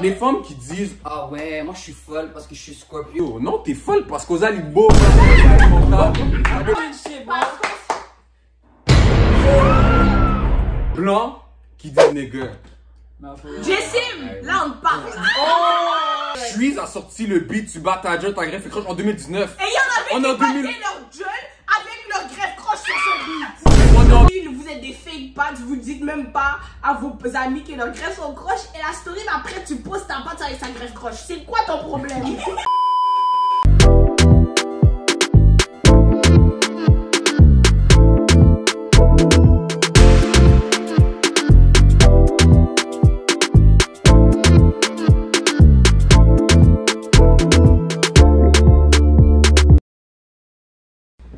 Les femmes qui disent ah ouais, moi je suis folle parce que je suis Scorpio. yo, non, t'es folle parce qu'aux beau. Blanc qui dit nigger. Jessim, là on parle. Suisse a sorti le beat, tu bats ta gueule, ta greffe et croche en 2019. Et il y en On est avait en qui battaient 2000. leur gueule avec leur greffe croche sur ce beat. Vous êtes des fake pads, vous dites même pas à vos amis que leur greffe sont croche et la story d'après tu poses ta patte avec sa greffe croche. C'est quoi ton problème?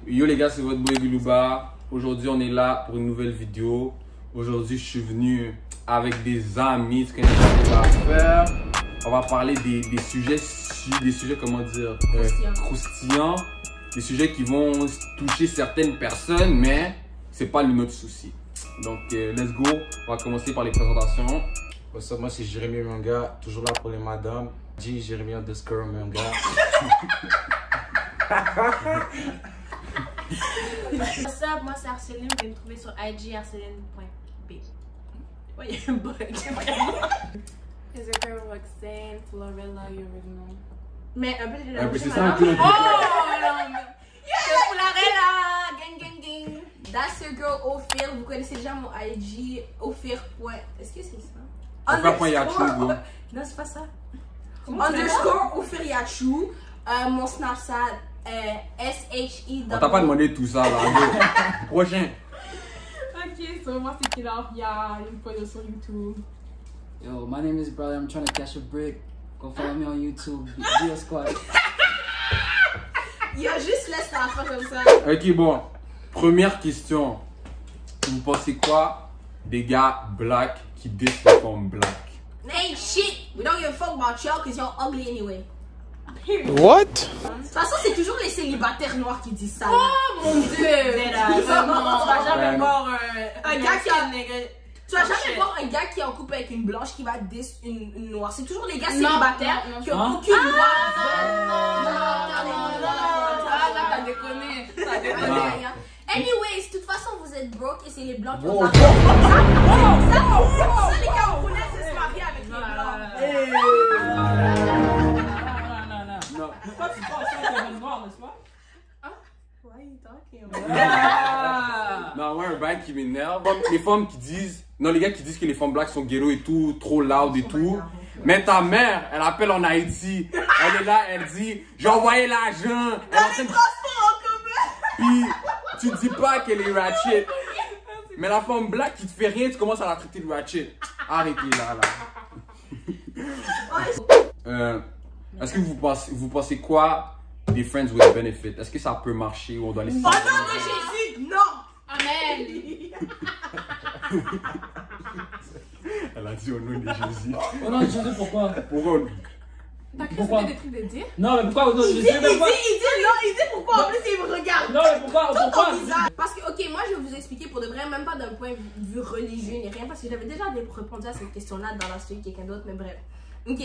Yo les gars, c'est votre boy Bilouba. Aujourd'hui on est là pour une nouvelle vidéo. Aujourd'hui je suis venu avec des amis, ce qu'on va faire. On va parler des sujets comment dire, croustillants. Des sujets qui vont toucher certaines personnes, mais c'est pas notre souci. Donc let's go, on va commencer par les présentations. What's up, moi c'est Jérémy Manga, toujours là pour les madames. G, Jérémy underscore Manga. What's up, moi c'est Arceline, vous pouvez me trouver sur IG arceline.b. Ouais, il y a un bug. It's a girl Roxanne, Florella, you already know. Mais un peu de la C'est ça un peu. Oh non, c'est Florella, gang gang gang. That's your girl Ophir, vous connaissez déjà mon IG, Ophir. Est-ce que c'est ça? Ophir.yachou, bro. Non, c'est pas ça. Underscore Ophir Yachou. Mon Snapchat, SHI. On t'a pas demandé tout ça là. Prochain. Ok, so moi c'est Killer, il y a une photo sur YouTube. Yo, my name is Brother, I'm trying to catch a brick. Go follow me on YouTube, Dio Squad. Il y a juste laisse la fin comme ça. Ok, bon. Première question. Vous pensez quoi des gars black qui disent les femmes black? Hey shit, we don't give a fuck about y'all cause y'all ugly anyway. What? De toute façon, c'est toujours les célibataires noirs qui disent ça. Oh mon dieu! Tu vas jamais voir un gars qui a... Tu vas jamais voir un gars qui est en couple avec une blanche qui va dire une noire. C'est toujours les gars célibataires qui ont aucune noire. Là, t'as déconné. T'as déconné. Anyways, de toute façon, vous êtes broke et c'est les blancs qui ont ça, les gars, on connaît, c'est se marier avec les blancs. Non. Pourquoi tu penses à un noir, n'est-ce pas? Why you talking? Non, ouais, un bail qui m'énerve. Comme les femmes qui disent. Non, les gars qui disent que les femmes black sont ghetto et tout, trop loud et tout. Mais ta mère, elle appelle en Haïti. Elle est là, elle dit j'ai envoyé l'argent. Elle est en train de... Puis tu dis pas qu'elle est ratchet. Mais la femme black qui te fait rien, tu commences à la traiter de ratchet. Arrêtez là. Est-ce que vous pensez quoi des Friends with Benefit? Est-ce que ça peut marcher ou on doit les... Au nom de Jésus, non! Amen! Elle a dit au nom de Jésus. Oh non, je sais pourquoi. Pourquoi? T'as cru que Pourquoi? c'était des trucs de dire? Non, mais pourquoi? Non, je Il sais même pas. dit pourquoi en plus il me regarde. Non, mais pourquoi? Parce que, ok, moi je vais vous expliquer pour de vrai, même pas d'un point de vue religieux ni rien, parce que j'avais déjà répondu à cette question-là dans la story de quelqu'un d'autre, mais bref. Ok,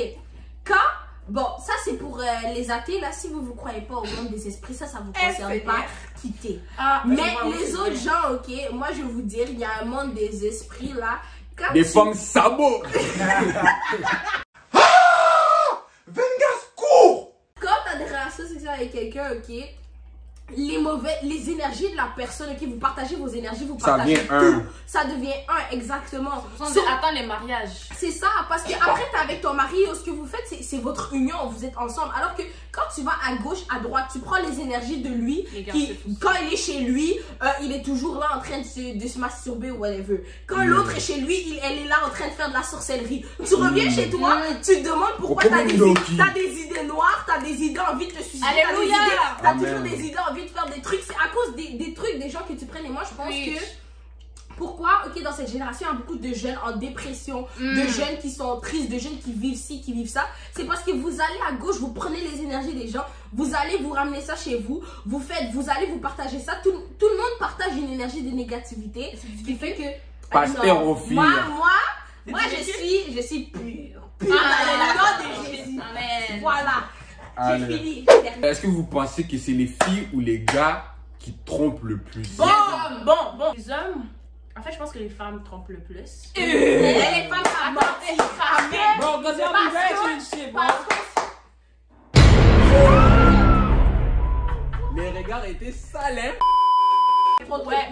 bon, ça c'est pour les athées, là, si vous ne croyez pas au monde des esprits, ça vous concerne pas, quittez. Mais les autres gens, ok, moi je vais vous dire, il y a un monde des esprits là. Des femmes sabots. Quand tu as des relations sexuelles avec quelqu'un, ok, les énergies de la personne, ok, vous partagez vos énergies, vous partagez devient tout. un. Ça devient un, exactement. Attends les mariages. C'est ça, parce que après t'es avec ton mari, ce que vous faites, c'est votre union, vous êtes ensemble. Alors que quand tu vas à gauche, à droite, tu prends les énergies de lui, quand il est chez lui, il est toujours là en train de se masturber ou whatever. Quand l'autre est chez lui, elle est là en train de faire de la sorcellerie. Tu reviens chez toi, tu te demandes pourquoi t'as des idées noires, t'as des idées envie de te suicider, t'as toujours des idées envie de faire des trucs. C'est à cause des trucs, des gens que tu prennes. Et moi, je pense que... Pourquoi, ok, dans cette génération, il y a beaucoup de jeunes en dépression, de jeunes qui sont tristes, de jeunes qui vivent ci, qui vivent ça. C'est parce que vous allez à gauche, vous prenez les énergies des gens, vous allez vous ramener ça chez vous, vous allez vous partager ça. Tout le monde partage une énergie de négativité, ce qui fait que... Pasteur au fil. Moi, je suis pure. pure dans le nom de Jésus. Amen. Voilà. J'ai Allez. fini. Est-ce que vous pensez que c'est les filles ou les gars qui trompent le plus? Bon. Les hommes, en fait, je pense que les femmes trompent le plus. Les femmes, ça mentit. Bro, cause y'all be ratchet and shit, bro. Les regards étaient sales, hein? Ouais,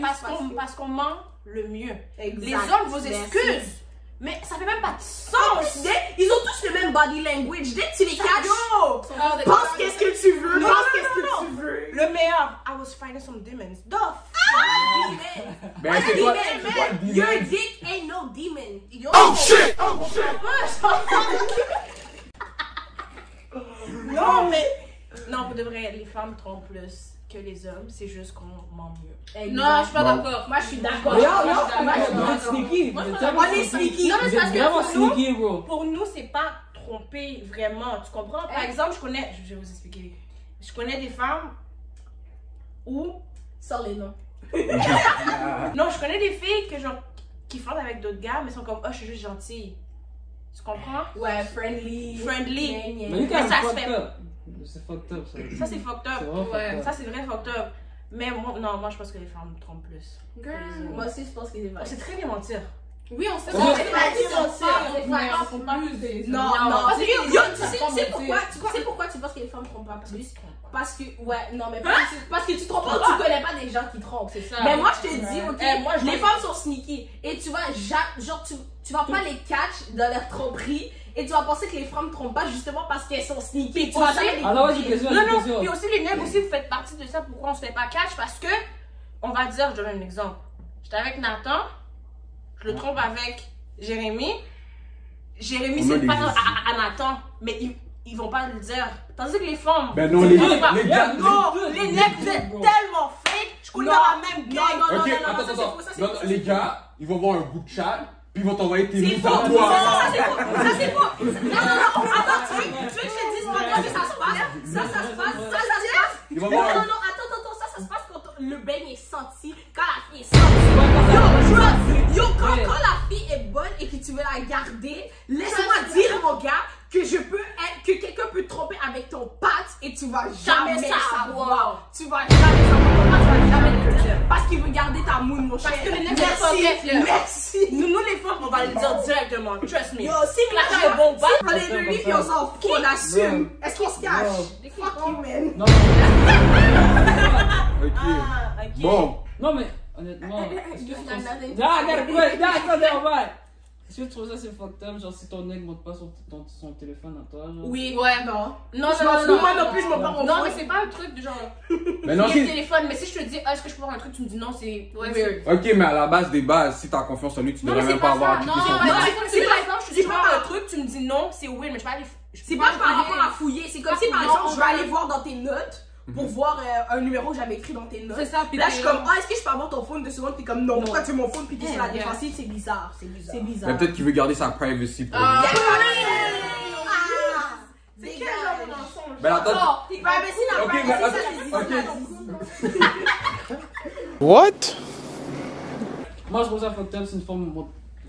parce qu'on ment le mieux. Exact. Les hommes vous Merci. excusent, mais ça fait même pas de sens. Ils ont tous le même body language. Dès que tu les catches, Pense pense qu'est-ce que tu veux. Non, Pense non, qu'est-ce non, que tu veux. Le meilleur, I was fighting some demons. Ben, c'est quoi le Your dilemme? dick ain't no demon. Yo. Oh shit! Non, mais. Non, pour de vrai, les femmes trompent plus que les hommes. C'est juste qu'on ment mieux. Non, je suis pas Bon. d'accord. Moi, je suis d'accord. Vous êtes sneaky. Vous êtes tellement On est sneaky. Non, mais Vous c'est parce êtes que vraiment pour nous, sneaky, bro. pour nous, c'est pas tromper vraiment. Tu comprends? Par exemple, je vais vous expliquer. Je connais des femmes où. Sors les noms. Non, je connais des filles que genre qui flirtent avec d'autres gars, mais sont comme oh, je suis juste gentille. Tu comprends? Ouais, friendly. Friendly. Mais you Mais guys ça are se fucked fait. up. C'est fucked up, ça. Ça c'est fucked C'est up. vraiment fucked up. Ça c'est vrai fucked up. Mais moi, non, moi je pense que les femmes trompent plus. Moi aussi, je pense que c'est vrai. C'est très bien mentir. Oui, on sait Non, pas. c'est Non, Non, non. parce que Yo, tu sais pourquoi tu penses que les femmes trompent pas plus? Parce que, ouais, non, mais parce que tu trompes pas, tu connais pas des gens qui trompent. C'est ça. Mais moi, je te dis, ok, Eh, moi, je les vois- femmes sont sneaky. Et tu vas, genre, tu vas pas les catch dans leur tromperie. Et tu vas penser que les femmes trompent pas justement parce qu'elles sont sneaky. Tu vas aussi- jamais les Alors, vas-y, comprendre. question, Non, non, question. puis aussi les nègres aussi, vous faites partie de ça. Pourquoi on se fait pas catch? Parce que, on va dire, je donne un exemple. J'étais avec Nathan, je le trompe avec Jérémy. Jérémy, On a c'est des pas ici. à Nathan, mais ils vont pas le dire. Tandis que les femmes. Ben non, les ils vont gars, pas. les gars, Non, les- les nègres, vous êtes bro. tellement fake. Je connais la même gang. non, Ok, non, attends, ça, c'est attends. faux, ça, c'est Non, faux. les gars, ils vont voir un groupe chat, puis ils vont t'envoyer tes C'est mots faux. à toi. Ça, c'est faux. Ça, c'est faux. Non, attends, tu veux que je te dise comment que ça se passe? Ça se passe. Ils vont Non, voir un- attends, ça se passe quand le beigne est senti, quand la fille est sentie. Yo, quand la fille est bonne et que tu veux la garder, laisse-moi dire, mon gars, que quelqu'un peut te tromper avec ton pâte et tu vas jamais savoir. Tu vas jamais savoir. Pourquoi tu vas jamais le dire? Parce qu'il veut garder ta moune, mon cher. Parce que les nègres sont honnêtes, là. Merci. Nous, les femmes, on va le dire directement. Trust me. Yo, si L'argent est bon, on est de lui et on s'en fout, on assume. Est-ce qu'on se cache? Fuck you, man. Non, Ok. Ah, ok. Bon, non, mais honnêtement, est-ce que You tu got trouves ça... nothing. Non, attends, est-ce que tu trouves ça c'est fucked up? Genre, si ton nec monte pas son téléphone à toi, genre... Oui. Ouais, non. Non, Je m'en non, fous, non. moi non plus, je m'en parle au Non, fond. mais c'est pas un truc de genre. mais non, Il y a le si. téléphone, mais si je te dis, ah, est-ce que je peux voir un truc, tu me dis non, c'est Ouais, weird. Ok, mais à la base des bases, si t'as confiance en lui, tu Non, devrais mais même c'est pas pas avoir à ça. checker Non, son non, téléphone. si par exemple, je te dis c'est pas pas- un truc, tu me dis non, c'est weird, mais je peux aller. C'est pas par rapport à fouiller. C'est comme si, par Non, exemple, on je vais va- aller voir dans tes notes pour voir un numéro que j'avais écrit dans tes notes. C'est ça, Puis là, je suis comme, ah, est-ce que je peux avoir ton phone 2 secondes? T'es comme, non, pourquoi tu veux mon phone? Puis t'es sur la Yeah. défensive, c'est bizarre. C'est bizarre. Mais peut-être qu'il veut garder sa privacy pour lui. Ah, C'est quel genre de mensonge? Ben attends. Non, t'es pas imbécile, la Ok, privacy, mais ça, c'est attends, bizarre. What? Moi, je trouve ça fucked up si une femme ne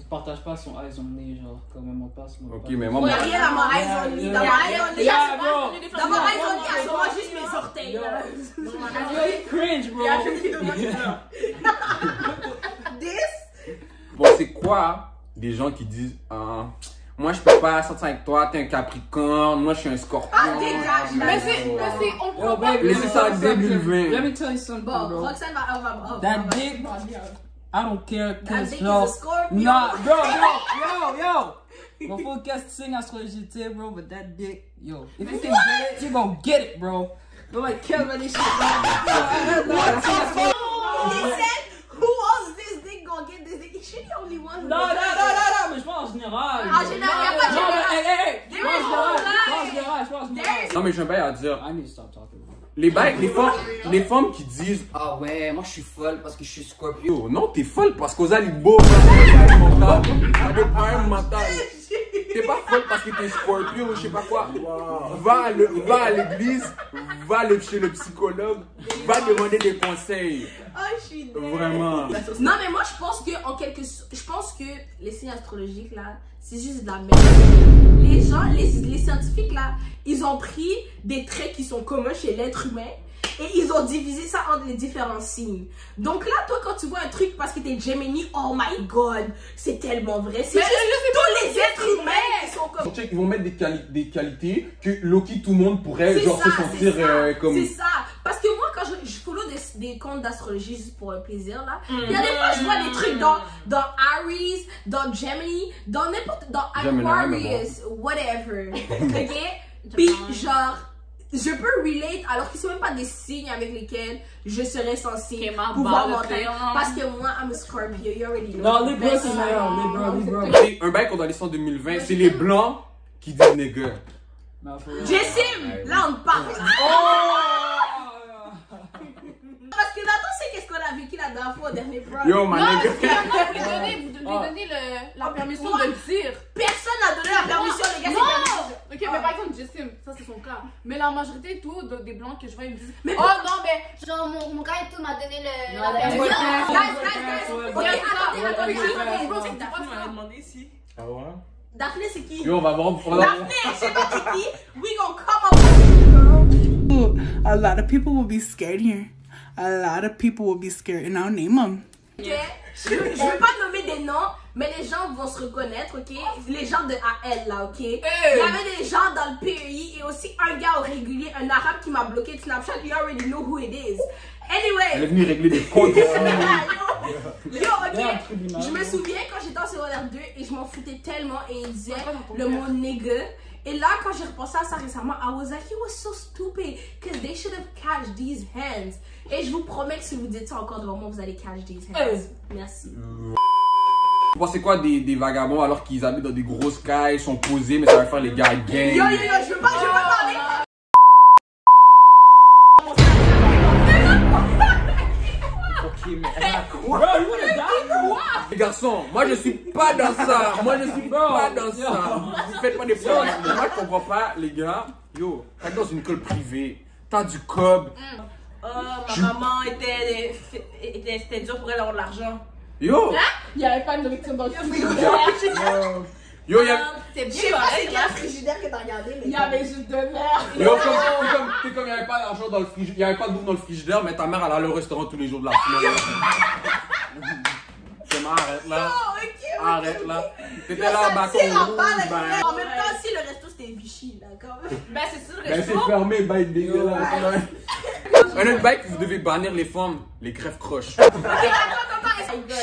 partage pas son eyes on me, genre, comme elle monte pas son... Ok, mais moi, Il y a moi- rien à mon eyes on me. Dans mon eyes on me, Yeah, bro. dans mon eyes on me, il y a sûrement juste mes orteils. Yo. là. Cringe, bro! Bon, c'est quoi des gens qui disent moi je peux pas sortir avec toi, t'es un capricorne, moi je suis un scorpion. Ah, dégage, Mais c'est, on Yo, prend pas. baby, Laissez ça début le vin. Let me tell you something, Bon, bro. Roxane va. That dick, I don't care, That cause dick yo, is a Scorpio. nah, bro, yo. My full cast sing I swear GT, bro, but that dick, yo, if you can get it, you gon' get it, bro. But like, kill me this shit, bro. He said, who else this dick gonna get this dick? Is she the only one who Non, gets this? mais je pense en général. En général, y a pas de Non, général. mais hey, There is no je pense en général. Non mais j'ai un bail à dire. I need to stop talking, bro. Les femmes qui disent Ah ouais, moi je suis folle parce que je suis Scorpio. yo, non t'es folle parce qu'aux alibo, t'as des problèmes mentaux. T'es pas folle parce que t'es Scorpio ou je sais pas quoi. Va à l'église, va chez le psychologue, va demander des conseils. Oh, je suis dead. Vraiment. Non, mais moi, je pense que, je pense que les signes astrologiques, là, c'est juste de la merde. Les gens, les scientifiques, là, ils ont pris des traits qui sont communs chez l'être humain et ils ont divisé ça entre les différents signes. Donc là, toi, quand tu vois un truc parce que t'es Gemini, oh my god, c'est tellement vrai. C'est juste tous les êtres humains qui sont comme... Ils vont mettre des qualités que Loki, tout le monde pourrait genre se sentir comme... C'est ça. Parce que moi, quand je follow des comptes d'astrologie juste pour un plaisir, là, il y a des fois, je vois des trucs dans Aries, dans Gemini, dans n'importe... dans Aquarius, whatever. Ok? Puis, genre... Je peux relate alors qu'ils ne sont même pas des signes avec lesquels je serais censée pouvoir monter. Parce que moi, I'm a Scorpio, you already know. Non, les bros, c'est meilleur. Les bros. Un bail qu'on doit laisser en 2020, c'est les blancs qui disent nigga. Jessim, là on parle. Parce que Nathan sait qu'est-ce qu'on a vécu la dernière fois au dernier vlog. Yo, my nigga. Vous lui donnez la permission de le dire. Personne n'a donné la permission, les gars. Non! Ok, mais par exemple, Jessim, ça c'est son cas. Mais la majorité, tout, des blancs que je vois, ils me disent mais oh non, mais genre mon gars et tout m'a donné le. Guys. Ok, attendez. Bro, c'est que ta femme m'a demandé ici. Ah ouais? Daphné, c'est qui? Yo, on va voir. Daphné, je sais pas c'est qui. We gonna come up with Ooh, a lot of people will be scared here. A lot of people will be scared, and I'll name them. Ok, je veux pas nommer des noms, mais les gens vont se reconnaître, ok? Les gens de AL là, ok? Il y avait des gens dans le pays et aussi un gars au régulier, un arabe qui m'a bloqué de Snapchat. You already know who it is. Anyway. Elle est venue régler des comptes. Yo, ok? Je me souviens quand j'étais en secondaire 2 et je m'en foutais tellement et il disait le mot nigga. Et là, quand j'ai repensé à ça récemment, I was like, he was so stupid, because they should have catched these hands. Et je vous promets que si vous dites ça encore devant moi, vous allez catch these hands. Merci. Vous pensez quoi des vagabonds alors qu'ils habitent dans des grosses cailles, sont posés, mais ça va faire les gars gang? Yo, je veux pas parler. Les garçons, moi je suis pas dans ça. Moi je suis pas dans ça. Vous faites pas des problèmes. Moi je comprends pas, les gars. Yo, t'es dans une école privée, t'as du cob. Ma maman c'était dur pour elle d'avoir de l'argent. Yo! Il n'y avait pas de nourriture dans le frigo. Yo, y'a. Je sais pas c'est quel frigidaire que t'as regardé, mais Il y avait juste de l'air. Yo, comme il y avait pas d'argent dans le frigidaire, il y avait pas de bouffe dans le frigidaire, mais ta mère elle allait au restaurant tous les jours de la semaine. Arrête là. Arrête là. T'étais là, bâton rouge, en même temps, si le resto c'était Vichy, d'accord? Ben, c'est sûr, le ben resto. c'est fermé, bail dégueulasse. Un autre bail que vous devez bannir les femmes, les greffes croches.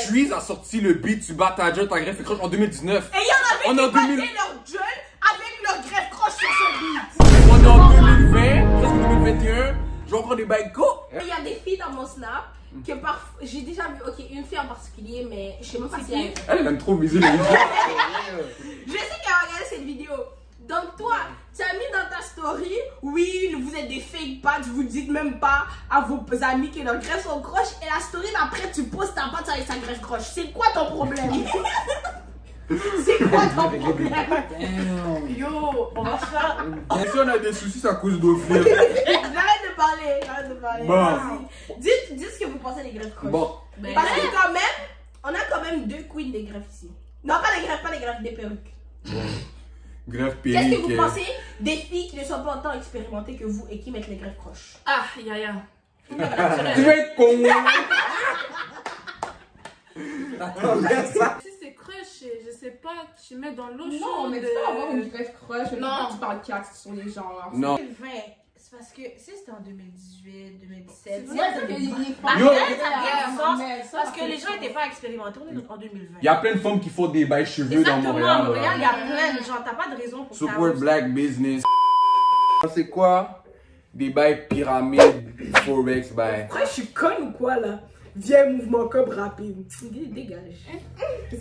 Suisse a sorti le beat, tu bats ta gueule, ta greffe croche en 2019. Et il y en avait qui battaient leur gueule avec leur greffe croche sur ce beat. On est en 2020, presque 2021. Je vais encore des bails go. Il y a des filles dans mon snap que parfois j'ai déjà vu, ok, une fille en particulier, mais je sais même pas si Elle aime trop viser les vidéos. Je sais qu'elle a regardé cette vidéo. Donc toi, tu as mis dans ta story, oui, vous êtes des fake pads, vous dites même pas à vos amis que leur greffe sont croche, et la story d'après tu poses ta patte avec sa greffe croche. C'est quoi ton problème? C'est quoi ton problème? Yo, on va faire... Si on a des soucis, c'est à cause d'Ophir. Arrête de parler, Bon. Vas-y. Dites ce que vous pensez des greffes croches. Bon. Parce que quand même, on a quand même deux queens des greffes ici. Non, pas les greffes, des perruques. Greffe Qu'est-ce perruque. que vous pensez des filles qui ne sont pas autant expérimentées que vous et qui mettent les greffes croches? Ah, Yaya. Tu vas être con. Si c'est crush, je sais pas, tu mets dans l'eau chaude. Non, mais tu peux avoir une greffe croche. Non. Tu parles cax sur les gens. Non. 2020, c'est parce que si c'était en 2018, 2017. Parce que les gens n'étaient pas expérimentés, on est en 2020. Il y a plein de femmes qui font des bails cheveux dans Exactement, Montréal. à Montréal, il y a plein de gens, t'as pas de raison pour ça. Support black business. C'est quoi? Des bails pyramides, forex, bails. Après, je suis conne ou quoi là? Viens, mouvement comme rapide. Dégage.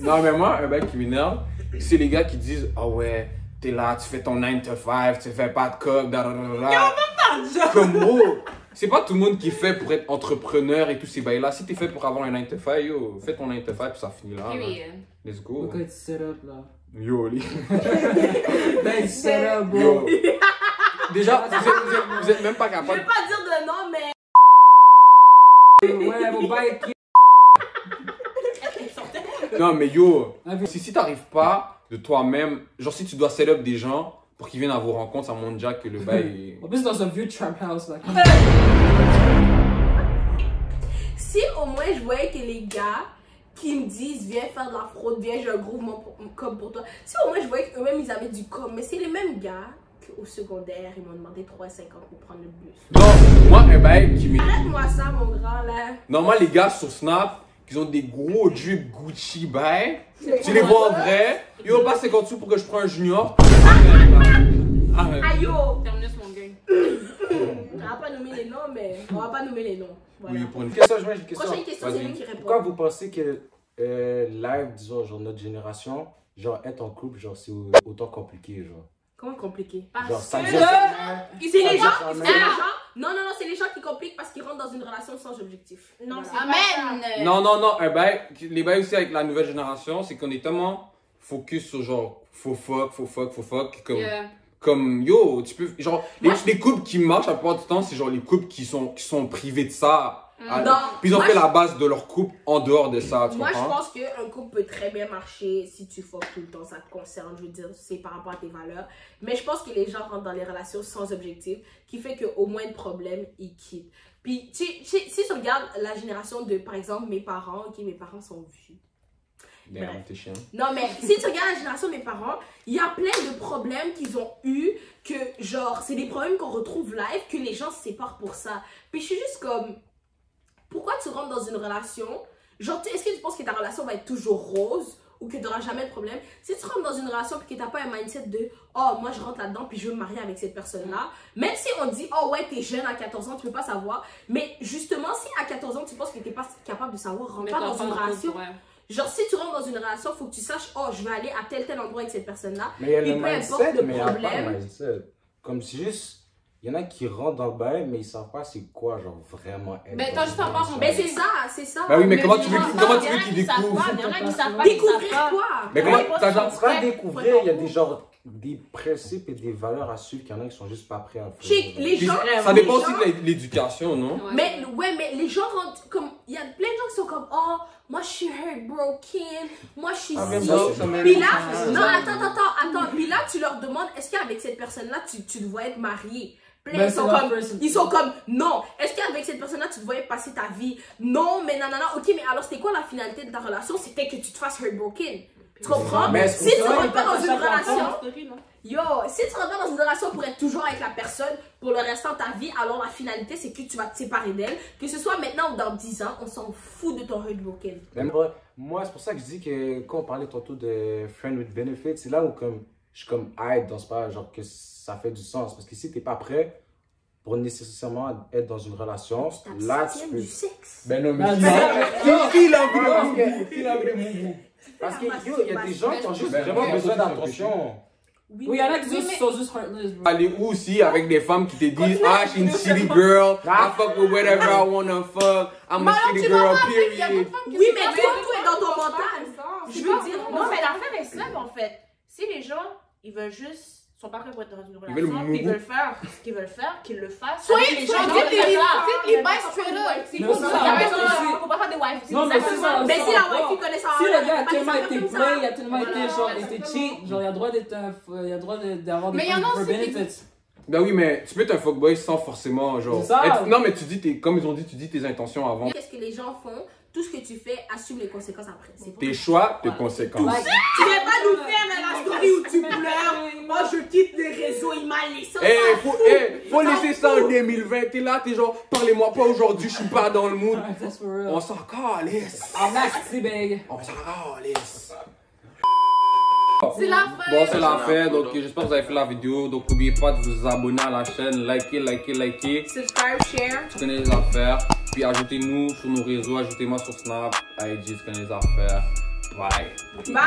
Non, mais moi, un bail qui m'énerve, c'est les gars qui disent ah ouais, t'es là, tu fais ton 9 to 5, tu fais pas de cob, comme gros, c'est pas tout le monde qui fait pour être entrepreneur et tous ces bails-là. Si t'es fait pour avoir un 9 to 5, yo, fais ton 9 to 5 puis ça finit là. Let's go. Look at set up là. Yo, les. Nice set up, bro. déjà, vous êtes même pas Je capable. vais pas dire de nom, mais. Ouais, mon bail. Non, mais yo, si t'arrives pas de toi-même, genre si tu dois set up des gens pour qu'ils viennent à vos rencontres, ça montre déjà que le bail En plus, dans un vieux trap house, là. Si au moins je voyais que les gars qui me disent viens faire de la fraude, viens j'ai un gros comme pour toi. Si au moins je voyais qu'eux-mêmes ils avaient du com, mais c'est les mêmes gars qu'au secondaire ils m'ont demandé 3,50 pour prendre le bus. Non, moi, un bail qui m'est. Arrête-moi ça mon grand là. Non, moi, les gars sur Snap, qui ont des gros drip Gucci bail, tu les vois en vrai, yo, pas 50 sous pour que je prenne un junior. Arrête. Aïe yo. Terminus mon gang. On va pas nommer les noms, mais on va pas nommer les noms. Voilà. Oui, pour une Question, je vais une question. Prochaine question, c'est Vas-y. lui qui répond. Pourquoi vous pensez que live, disons, genre notre génération, genre être en couple, genre c'est autant compliqué, genre? Comment compliqué? Genre ça que- dure jamais. C'est les gens, Ça dure c'est les jamais. gens. Non, c'est les gens qui compliquent parce qu'ils rentrent dans une relation sans objectif. Non, Voilà. c'est Amen. Non, un bail, les bails aussi avec la nouvelle génération, c'est qu'on est tellement focus sur genre, faut fuck, comme. Yeah. Comme yo, tu peux. Genre, les couples qui marchent la plupart du temps, c'est genre les couples qui sont privés de ça. Non, Puis ils ont moi, fait la base de leur couple en dehors de ça, tu Moi, je comprends? pense qu'un couple peut très bien marcher si tu fuck tout le temps, ça te concerne. Je veux dire, c'est par rapport à tes valeurs. Mais je pense que les gens rentrent dans les relations sans objectif, qui fait qu'au moins de problème, ils quittent. Puis, si tu regardes la génération de, par exemple, mes parents, ok, mes parents sont vieux. Damn, t'es chiant. Non, mais si tu regardes la génération de mes parents, il y a plein de problèmes qu'ils ont eu que, genre, c'est des problèmes qu'on retrouve live, que les gens se séparent pour ça. Puis je suis juste comme, pourquoi tu rentres dans une relation? Genre, est-ce que tu penses que ta relation va être toujours rose ou que tu n'auras jamais de problème? Si tu rentres dans une relation et que tu n'as pas un mindset de, oh, moi je rentre là-dedans puis je veux me marier avec cette personne-là, même si on dit, oh ouais, t'es jeune à 14 ans, tu peux pas savoir, mais justement, si à 14 ans tu penses que tu n'es pas capable de savoir, rentre pas dans une relation. Genre, si tu rentres dans une relation, il faut que tu saches, oh, je vais aller à tel endroit avec cette personne-là. Mais il y a le Puis peu mindset, importe le mais il n'y a pas problème. le mindset. Comme c'est juste, il y en a qui rentrent dans le bail, mais ils savent pas c'est quoi, genre vraiment être. Mais dans t'as une juste à voir relation. Mais c'est ça. Bah oui, mais comment Il y tu a veux des qu'ils gens découvrent? qui savent pas, il y en a qui savent pas, Découvrir ils savent pas. quoi? Mais comment Ouais, t'as Ça genre. ne pas découvrir, il y a des genre des principes et des valeurs à suivre qu'il y en a qui sont juste pas prêts à le faire. Chic, les Puis gens. ça dépend les aussi gens- de l'éducation, non? Mais ouais, mais les gens rentrent comme. Il y a plein de gens qui sont comme, oh, moi je suis heartbroken, moi je suis Ah, mais ci. bon, ça mérite. Puis là, non, attends. Puis là, tu leur demandes, est-ce qu'avec cette personne-là, tu dois être marié? Puis là, Ben, ils sont comme, non. Est-ce qu'avec cette personne-là, tu dois passer ta vie? Non, mais nanana. Ok, mais alors c'était quoi la finalité de ta relation? C'était que tu te fasses heartbroken. Tu comprends? Mais Si tu ça, rentres il pas dans passe une à chaque relation, Story, yo, si tu rentres pas dans une relation pour être toujours avec la personne pour le restant de ta vie, alors la finalité c'est que tu vas te séparer d'elle. Que ce soit maintenant ou dans 10 ans, on s'en fout de ton heartbroken. Même moi, c'est pour ça que je dis que quand on parlait tantôt de friend with benefits, c'est là où comme, je suis comme aide dans ce pas, genre que ça fait du sens. Parce que si t'es pas prêt pour nécessairement être dans une relation, là tu peux. Du sexe. Ben non, Ben, mais. Qui l'a vu? Qui l'a vu les moumous? Parce que yo, il y a des gens qui ont juste Ben, vraiment ben, besoin ben, d'attention. Oui, il y en a qui sont juste heartless, bro. Aller où aussi avec des femmes qui te disent, ah, je suis une city girl, I fuck with whatever I wanna fuck, I'm a city girl, period. Oui, mais toi, tout est dans ton mental. Je Je veux veux dire, dire, non, mais l'affaire est simple en fait. Si les gens, ils veulent juste, sont pas prêts pour être dans une Ils veulent relation, puis ils mou- veulent faire ce qu'ils veulent faire, qu'ils le fassent. Soyez Avec les gens, dites qui veulent les faire ça. bails straight up. C'est Mais pour ça, ça. en fait, Faut pas faire des wives. Non, mais c'est ça. Mais si la wife connaît ça, Si elle le gars a va tellement pas été faire comme play, ça. il a tellement été genre, été cheat, genre il a le droit d'être il a le droit d'avoir des Mais il y en a for aussi qui- benefits. Ben oui, mais tu peux être un fuckboy sans forcément, genre. C'est ça. Non, mais tu dis, comme ils ont dit, tu dis tes intentions avant. Qu'est-ce que les gens font? Tout ce que tu fais, assume les conséquences après. C'est Tes choix, tes conséquences. Like, Tu viens pas nous faire la story où tu pleures. Moi, je quitte les réseaux, il m'a laissé. Faut laisser ça en 2020. T'es là, t'es genre, parlez-moi pas aujourd'hui, je suis pas dans le mood. that's for real. On s'en calisse. I'm nasty, big. On s'en calisse. C'est la fin. Bon, c'est la fin, donc j'espère que vous avez fait la vidéo. Donc n'oubliez pas de vous abonner à la chaîne, likez. Subscribe, share. Tu connais les affaires. Puis ajoutez-nous sur nos réseaux, ajoutez-moi sur Snap, IG, tu connais les affaires. Bye. Bye!